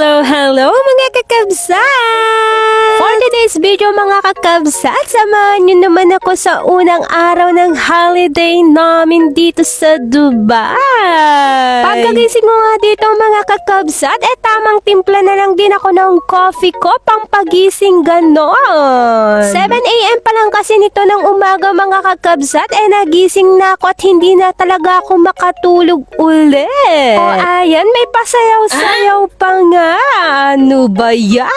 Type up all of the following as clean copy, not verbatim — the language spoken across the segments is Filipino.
Hello mga kakabsat! For today's video mga kakabsat, samahan nyo naman ako sa unang araw ng holiday namin dito sa Dubai. Pagkagising ko nga dito mga kakabsat, tamang timpla na lang din ako ng coffee ko pang pagising ganon. 7 AM pa lang kasi nito ng umaga mga kakabsat, nagising na ako at hindi na talaga ako makatulog ulit. O ayan, may pasayaw-sayaw pa nga. Ano ba yan?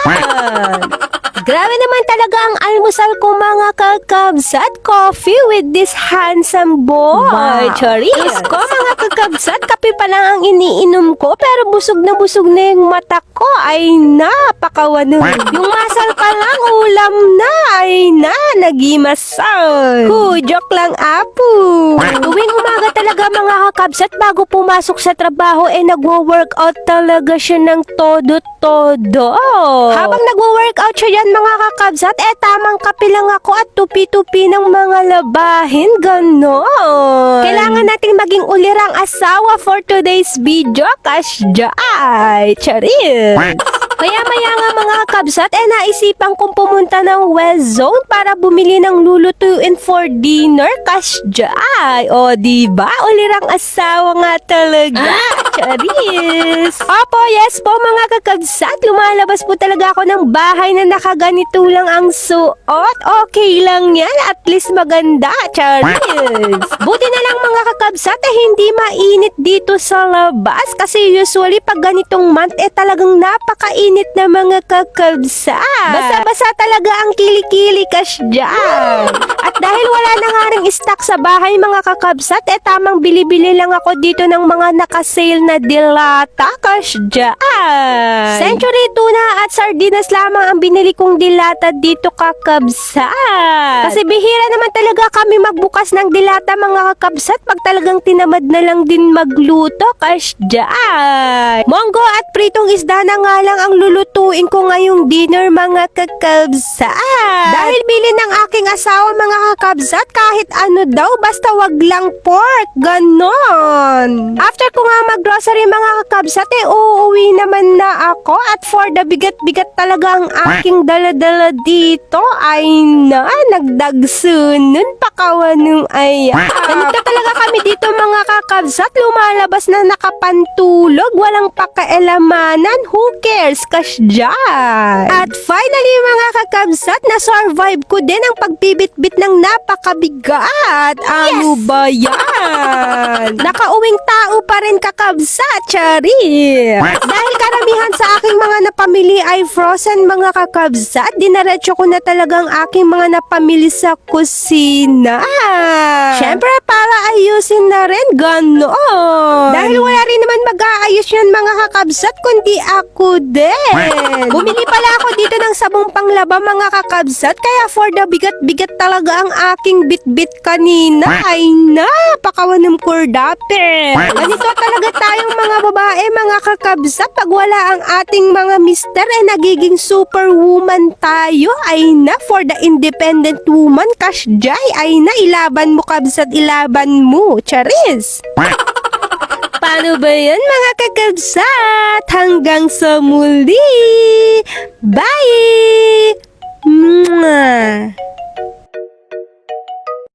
Grabe naman talaga ang almusal ko mga kakabsat. Coffee with this handsome boy. Wow. Charis ko mga kakabsat. Kape pa lang ang iniinom ko pero busog na yung mata ko. Ay napakawano. Yung masal pa lang ulam na. Ay nagimasal. Joke lang apo. Tuwing umaga talaga mga kakabsat bago pumasok sa trabaho nagwo-workout talaga siya ng todo-todo. Habang nagwo-workout siya yan mga kakabsat, tamang kape lang ako at tupi-tupi ng mga labahin, ganon. Kailangan nating maging ulirang asawa for today's video, kasjay, charis. Maya-maya nga mga kakabsat, naisipan kong pumunta ng West Zone para bumili ng lulutuin for dinner, kasjay. O diba, ulirang asawa nga talaga, charis. Opo, yes po mga kakabsat, lumalabas po talaga ako ng bahay na nakaganito lang ang suot. Okay lang yan, at least maganda, charis. Buti na lang mga kakabsat, hindi mainit dito sa labas kasi usually pag ganitong month talagang napakainit na mga kakabsat. Basa-basa talaga ang kilikili kasdyan. At dahil wala na nga ring stock sa bahay mga kakabsat, tamang bili-bili lang ako dito ng mga nakasale na dilata kasdyan. Century tuna at sardinas lamang ang binili kong dilata dito kakabsat. Kasi bihira naman talaga kami magbukas ng dilata mga kakabsat pag talagang tinamad na lang din magluto kasdyan. Monggo at pritong isda na nga lang ang lulutuin ko ngayong dinner mga kakabsat. Dahil bili ng aking asawa mga kakabsat kahit ano daw basta wag lang pork, ganon. After ko nga mag-grocery mga kakabsat uuwi naman na ako at for the bigat-bigat talaga ang aking dala-dala dito ay nagdagsunon pakawanong ayan. Ganito talaga kami dito mga kakabsat, lumalabas na nakapantulog, walang pakialamanan, who cares, kasdyan. At finally mga kakabsat, na-survive ko din ang pagbibit-bit ng napakabigat. Ano ba yan? Nakauwing tao pa rin kakabsat, chari. Dahil karamihan sa aking mga napamili ay frozen mga kakabsat, dinaretso ko na talagang aking mga napamili sa kusina. Syempre para ayusin na rin, ganon. Dahil wala rin naman mag-aayos yan mga kakabsat, kundi ako din. Bumili pala ako dito ng sabong panglaba mga kakabsat, kaya for the bigat-bigat talaga ang aking bit-bit kanina. Ay napakawanong kordapin. Ganito talaga tayong mga babae mga kakabsat, pag wala ang ating mga mister nagiging superwoman tayo. Ay na, for the independent woman kasjay, ay na, ilaban mo kabsat, ilaban mo, charis. Paano ba yan mga kakabsat? Hanggang sa muli. Bye! Mwah!